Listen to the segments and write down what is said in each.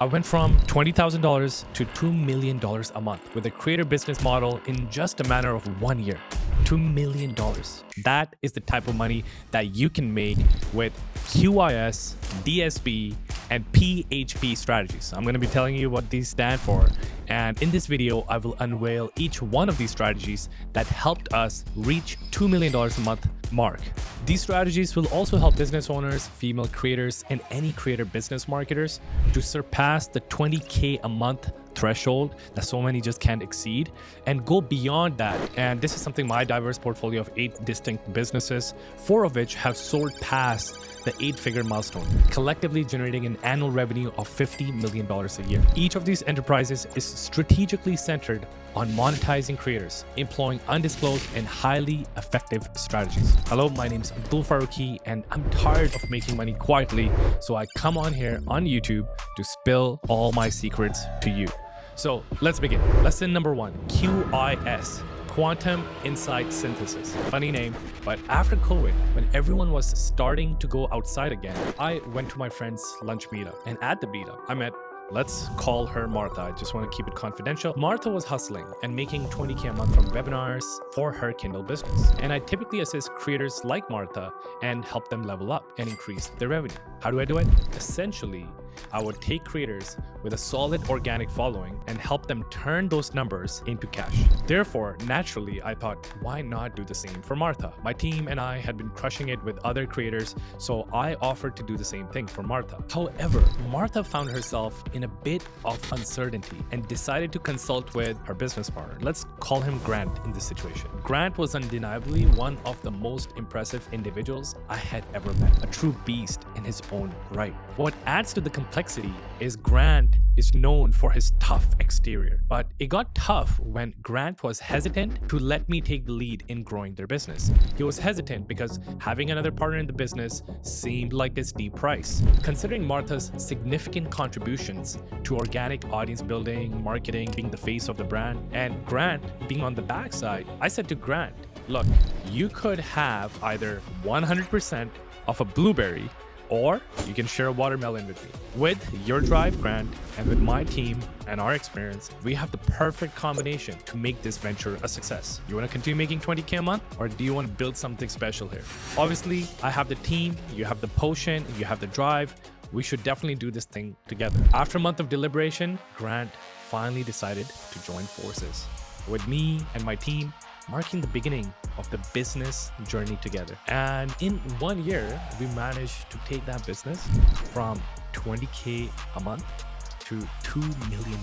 I went from $20,000 to $2 million a month with a creator business model in just a matter of 1 year. $2 million. That is the type of money that you can make with QRS, DSP, and PHP strategies. I'm going to be telling you what these stand for. And in this video, I will unveil each one of these strategies that helped us reach $2 million a month mark. These strategies will also help business owners, female creators, and any creator business marketers to surpass the 20K a month threshold that so many just can't exceed and go beyond that. And this is something my diverse portfolio of 8 distinct businesses, 4 of which have soared past the 8-figure milestone, collectively generating an annual revenue of $50 million a year. Each of these enterprises is strategically centered on monetizing creators, employing undisclosed and highly effective strategies. Hello, my name is Abdul Farooqi, and I'm tired of making money quietly, so I come on here on YouTube to spill all my secrets to you. So let's begin. Lesson number 1, QRS Quantum Insight Synthesis. Funny name, but after COVID, when everyone was starting to go outside again, I went to my friend's lunch meetup, and at the meetup, I met, let's call her Martha. I just want to keep it confidential. Martha was hustling and making $20K a month from webinars for her Kindle business. And I typically assist creators like Martha and help them level up and increase their revenue. How do I do it? Essentially, I would take creators with a solid organic following and help them turn those numbers into cash. Therefore, naturally, I thought, why not do the same for Martha? My team and I had been crushing it with other creators, so I offered to do the same thing for Martha. However, Martha found herself in a bit of uncertainty and decided to consult with her business partner. Let's call him Grant in this situation. Grant was undeniably one of the most impressive individuals I had ever met, a true beast in his own right. What adds to the complexity is Grant is known for his tough exterior, but it got tough when Grant was hesitant to let me take the lead in growing their business. He was hesitant because having another partner in the business seemed like a steep price. Considering Martha's significant contributions to organic audience building, marketing, being the face of the brand, and Grant being on the backside, I said to Grant, look, you could have either 100% of a blueberry, or you can share a watermelon with me. With your drive, Grant, and with my team and our experience, we have the perfect combination to make this venture a success. You want to continue making 20K a month, or do you want to build something special here? Obviously, I have the team, you have the potion, you have the drive. We should definitely do this thing together. After a month of deliberation, Grant finally decided to join forces with me and my team, marking the beginning of the business journey together. And in 1 year, we managed to take that business from 20K a month to $2 million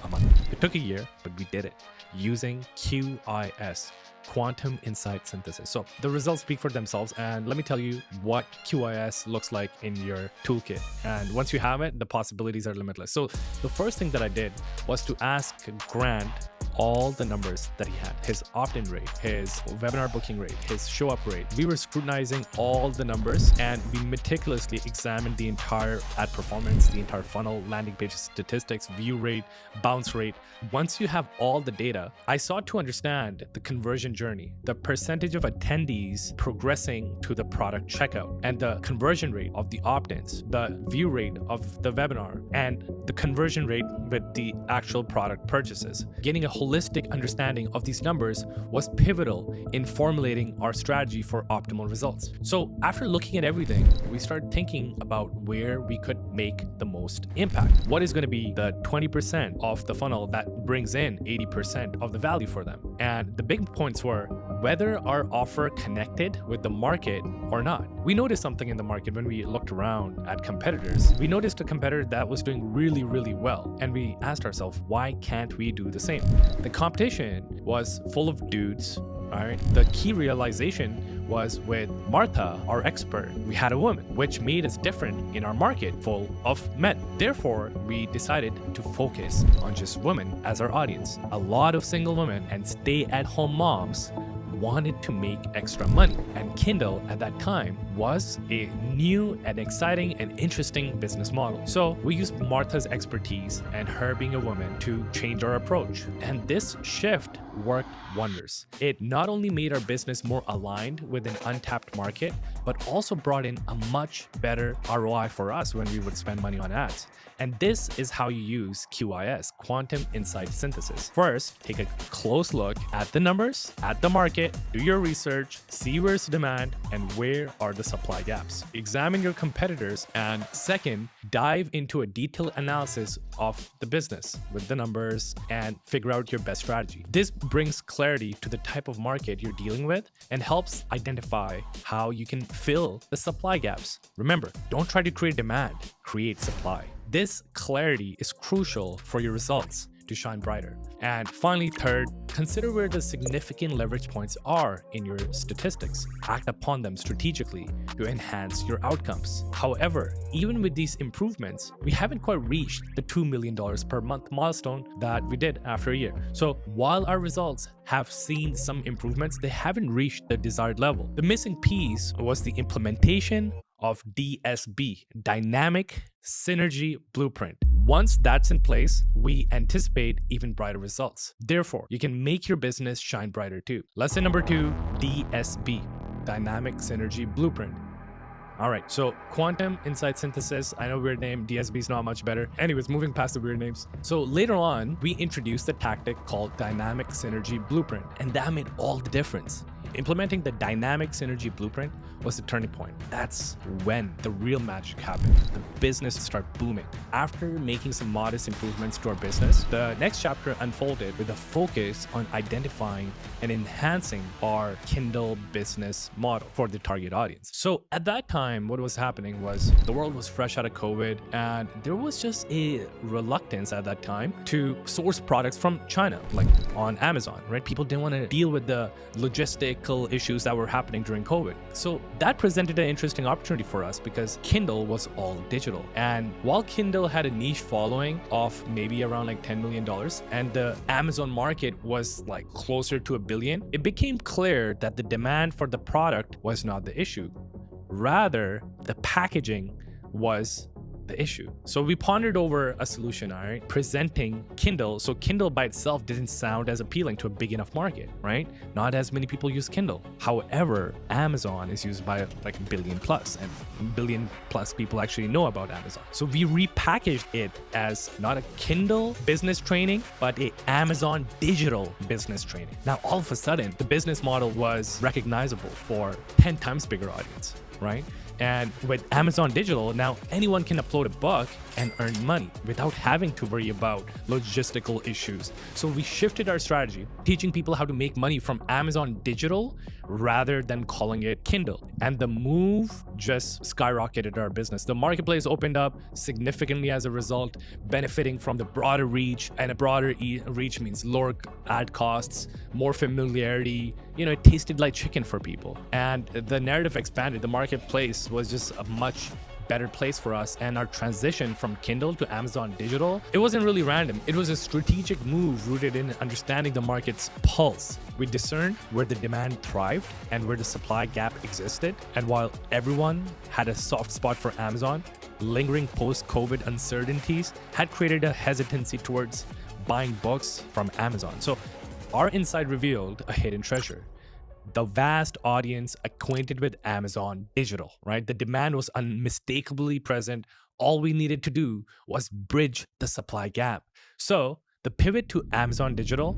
a month. It took a year, but we did it using QRS, Quantum Insight Synthesis. So the results speak for themselves, and let me tell you what QRS looks like in your toolkit. And once you have it, the possibilities are limitless. So the first thing that I did was to ask Grant all the numbers that he had, his opt-in rate, his webinar booking rate, his show-up rate. We were scrutinizing all the numbers, and we meticulously examined the entire ad performance, the entire funnel, landing page statistics, view rate, bounce rate. Once you have all the data, I sought to understand the conversion journey, the percentage of attendees progressing to the product checkout, and the conversion rate of the opt-ins, the view rate of the webinar, and the conversion rate with the actual product purchases. Getting a holistic understanding of these numbers was pivotal in formulating our strategy for optimal results. So after looking at everything, we started thinking about where we could make the most impact. What is going to be the 20% of the funnel that brings in 80% of the value for them? And the big points were whether our offer connected with the market or not. We noticed something in the market when we looked around at competitors. We noticed a competitor that was doing really, really well. And we asked ourselves, why can't we do the same? The competition was full of dudes. All right. The key realization was with Martha, our expert, we had a woman, which made us different in our market full of men. Therefore, we decided to focus on just women as our audience. A lot of single women and stay-at-home moms wanted to make extra money, and Kindle at that time was a new and exciting and interesting business model. So we used Martha's expertise and her being a woman to change our approach. And this shift worked wonders. It not only made our business more aligned with an untapped market, but also brought in a much better ROI for us when we would spend money on ads. And this is how you use QIS, Quantum Insight Synthesis. First, take a close look at the numbers, at the market, do your research, see where's demand, and where are the supply gaps. Examine your competitors, and second, dive into a detailed analysis of the business with the numbers and figure out your best strategy. This brings clarity to the type of market you're dealing with and helps identify how you can fill the supply gaps. Remember, don't try to create demand, create supply. This clarity is crucial for your results to shine brighter. And finally, third, consider where the significant leverage points are in your statistics. Act upon them strategically to enhance your outcomes. However, even with these improvements, we haven't quite reached the $2 million per month milestone that we did after a year. So while our results have seen some improvements, they haven't reached the desired level. The missing piece was the implementation of DSB, Dynamic Synergy Blueprint. Once that's in place, we anticipate even brighter results. Therefore, you can make your business shine brighter too. Lesson number 2, DSB, Dynamic Synergy Blueprint. All right, so Quantum Insight Synthesis, I know weird name, DSB is not much better. Anyways, moving past the weird names. So later on, we introduced a tactic called Dynamic Synergy Blueprint, and that made all the difference. Implementing the Dynamic Synergy Blueprint was the turning point. That's when the real magic happened. The business started booming. After making some modest improvements to our business, the next chapter unfolded with a focus on identifying and enhancing our Kindle business model for the target audience. So at that time, what was happening was the world was fresh out of COVID, and there was just a reluctance at that time to source products from China, like on Amazon, right? People didn't want to deal with the logistical issues that were happening during COVID. So that presented an interesting opportunity for us because Kindle was all digital. And while Kindle had a niche following of maybe around like $10 million and the Amazon market was like closer to $1 billion, it became clear that the demand for the product was not the issue. Rather, the packaging was the issue. So we pondered over a solution, all right, presenting Kindle. So Kindle by itself didn't sound as appealing to a big enough market, right? Not as many people use Kindle. However, Amazon is used by like 1 billion plus, and 1 billion plus people actually know about Amazon. So we repackaged it as not a Kindle business training, but a Amazon digital business training. Now, all of a sudden, the business model was recognizable for 10 times bigger audience, right? And with Amazon Digital, now anyone can upload a book and earn money without having to worry about logistical issues. So we shifted our strategy, teaching people how to make money from Amazon Digital rather than calling it Kindle. And the move just skyrocketed our business. The marketplace opened up significantly as a result, benefiting from the broader reach. And a broader reach means lower ad costs, more familiarity. You know, it tasted like chicken for people. And the narrative expanded. The marketplace was just a much better place for us, and our transition from Kindle to Amazon Digital, it wasn't really random. It was a strategic move rooted in understanding the market's pulse. We discerned where the demand thrived and where the supply gap existed. And while everyone had a soft spot for Amazon, lingering post-COVID uncertainties had created a hesitancy towards buying books from Amazon. So our insight revealed a hidden treasure. The vast audience acquainted with Amazon Digital, right? The demand was unmistakably present. All we needed to do was bridge the supply gap. So the pivot to Amazon Digital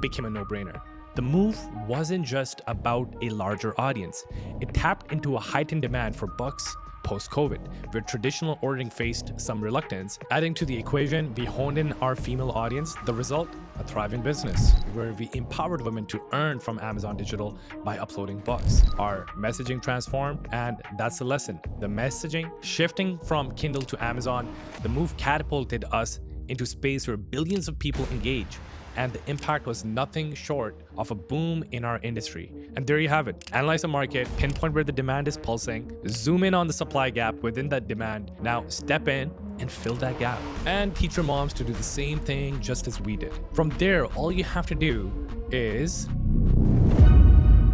became a no-brainer. The move wasn't just about a larger audience. It tapped into a heightened demand for books post-COVID, where traditional ordering faced some reluctance. Adding to the equation, we honed in our female audience. The result, a thriving business, where we empowered women to earn from Amazon Digital by uploading books. Our messaging transformed, and that's the lesson. The messaging, shifting from Kindle to Amazon, the move catapulted us into space where billions of people engage. And the impact was nothing short of a boom in our industry. And there you have it. Analyze the market, pinpoint where the demand is pulsing, zoom in on the supply gap within that demand. Now step in and fill that gap. And teach your moms to do the same thing just as we did. From there, all you have to do is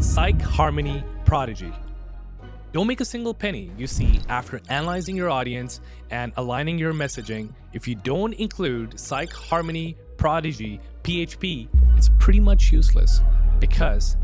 psych Harmony Prodigy. Don't make a single penny. You see, after analyzing your audience and aligning your messaging, if you don't include Psych, Harmony, Prodigy, PHP, it's pretty much useless, because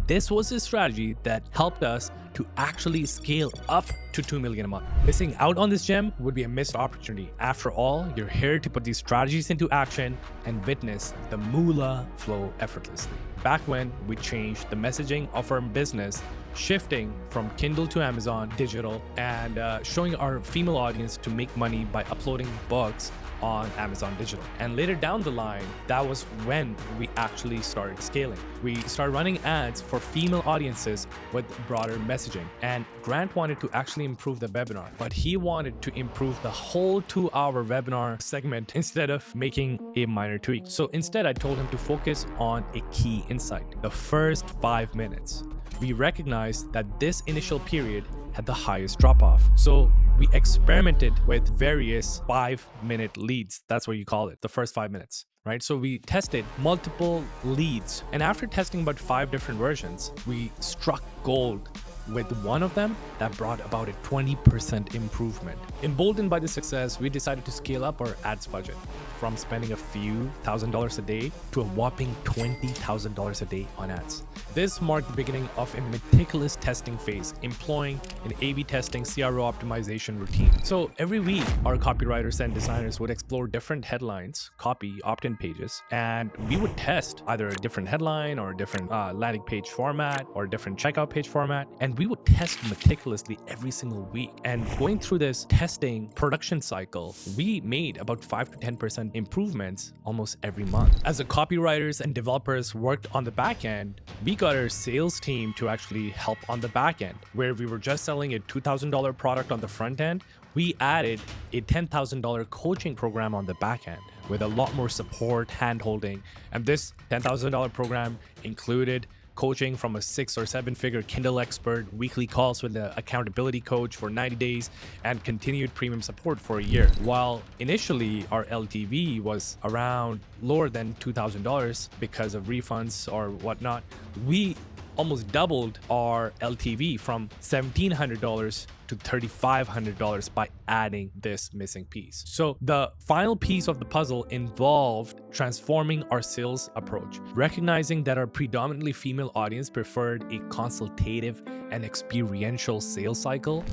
this was a strategy that helped us to actually scale up to 2 million a month. Missing out on this gem would be a missed opportunity. After all, you're here to put these strategies into action and witness the moolah flow effortlessly. Back when we changed the messaging of our business, shifting from Kindle to Amazon digital, and showing our female audience to make money by uploading books on Amazon digital. And later down the line, that was when we actually started scaling. We started running ads for female audiences with broader messaging. And Grant wanted to actually improve the webinar, but he wanted to improve the whole 2-hour webinar segment instead of making a minor tweak. So instead, I told him to focus on a key insight, the first 5 minutes. We recognized that this initial period had the highest drop-off. So we experimented with various 5-minute leads. That's what you call it, the first 5 minutes, right? So we tested multiple leads. And after testing about 5 different versions, we struck gold with one of them that brought about a 20% improvement. Emboldened by the success, we decided to scale up our ads budget from spending a few $1,000s a day to a whopping $20,000 a day on ads. This marked the beginning of a meticulous testing phase, employing an A/B testing CRO optimization routine. So every week, our copywriters and designers would explore different headlines, copy, opt-in pages, and we would test either a different headline or a different landing page format or a different checkout page format. And we would test meticulously every single week. And going through this testing production cycle, we made about 5 to 10% improvements almost every month. As the copywriters and developers worked on the back end, we got our sales team to actually help on the back end. Where we were just selling a $2,000 product on the front end, we added a $10,000 coaching program on the back end with a lot more support, hand-holding. And this $10,000 program included coaching from a 6 or 7-figure Kindle expert, weekly calls with the accountability coach for 90 days, and continued premium support for a year. While initially our LTV was around lower than $2,000 because of refunds or whatnot, we almost doubled our LTV from $1,700 to $3,500 by adding this missing piece. So the final piece of the puzzle involved transforming our sales approach, recognizing that our predominantly female audience preferred a consultative and experiential sales cycle.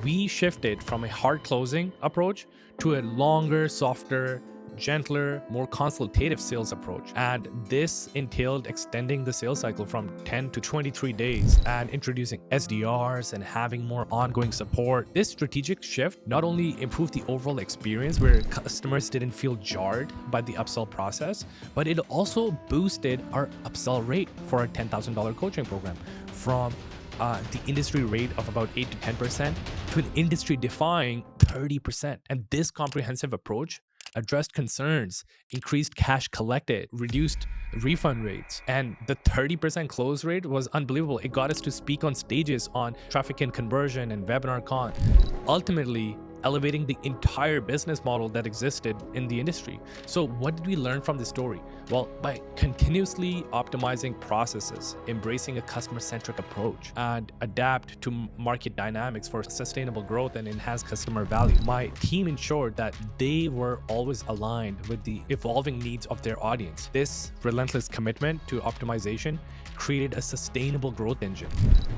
We shifted from a hard closing approach to a longer, softer, gentler, more consultative sales approach. And this entailed extending the sales cycle from 10 to 23 days and introducing SDRs and having more ongoing support. This strategic shift not only improved the overall experience where customers didn't feel jarred by the upsell process, but it also boosted our upsell rate for our $10,000 coaching program from the industry rate of about 8 to 10% to an industry-defying 30%. And this comprehensive approach addressed concerns, increased cash collected, reduced refund rates, and the 30% close rate was unbelievable. It got us to speak on stages on Traffic and Conversion and WebinarCon, ultimately elevating the entire business model that existed in the industry. So what did we learn from this story? Well, by continuously optimizing processes, embracing a customer-centric approach, and adapt to market dynamics for sustainable growth and enhanced customer value, my team ensured that they were always aligned with the evolving needs of their audience. This relentless commitment to optimization created a sustainable growth engine.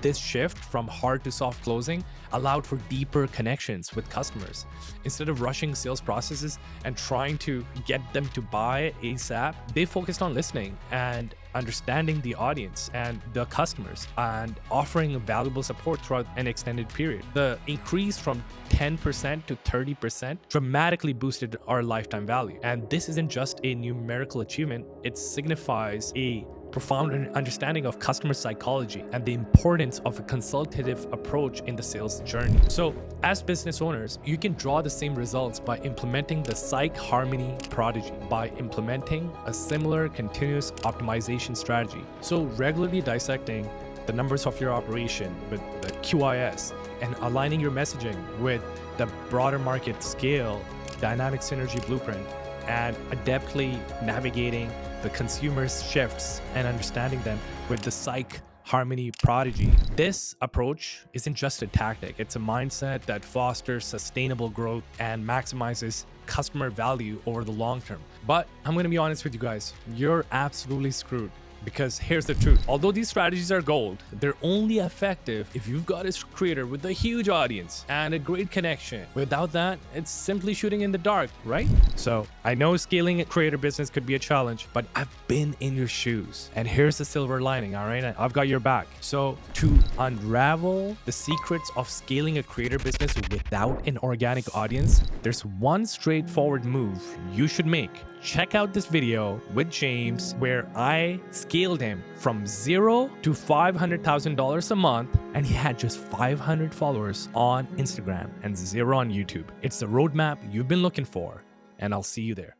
This shift from hard to soft closing allowed for deeper connections with customers. Instead of rushing sales processes and trying to get them to buy ASAP, they focused on listening and understanding the audience and the customers and offering valuable support throughout an extended period. The increase from 10% to 30% dramatically boosted our lifetime value. And this isn't just a numerical achievement, it signifies a profound understanding of customer psychology and the importance of a consultative approach in the sales journey. So as business owners, you can draw the same results by implementing the Psych Harmony Prodigy, by implementing a similar continuous optimization strategy. So regularly dissecting the numbers of your operation with the QRS and aligning your messaging with the broader market scale, dynamic synergy blueprint, and adeptly navigating the consumer's shifts and understanding them with the Psych Harmony Prodigy. This approach isn't just a tactic, it's a mindset that fosters sustainable growth and maximizes customer value over the long term. But I'm going to be honest with you guys, you're absolutely screwed. Because here's the truth. Although these strategies are gold, they're only effective if you've got a creator with a huge audience and a great connection. Without that, it's simply shooting in the dark, right? So I know scaling a creator business could be a challenge, but I've been in your shoes. And here's the silver lining, all right? I've got your back. So to unravel the secrets of scaling a creator business without an organic audience, there's one straightforward move you should make. Check out this video with James where I scaled him from $0 to $500,000 a month, and he had just 500 followers on Instagram and 0 on YouTube. It's the roadmap you've been looking for, and I'll see you there.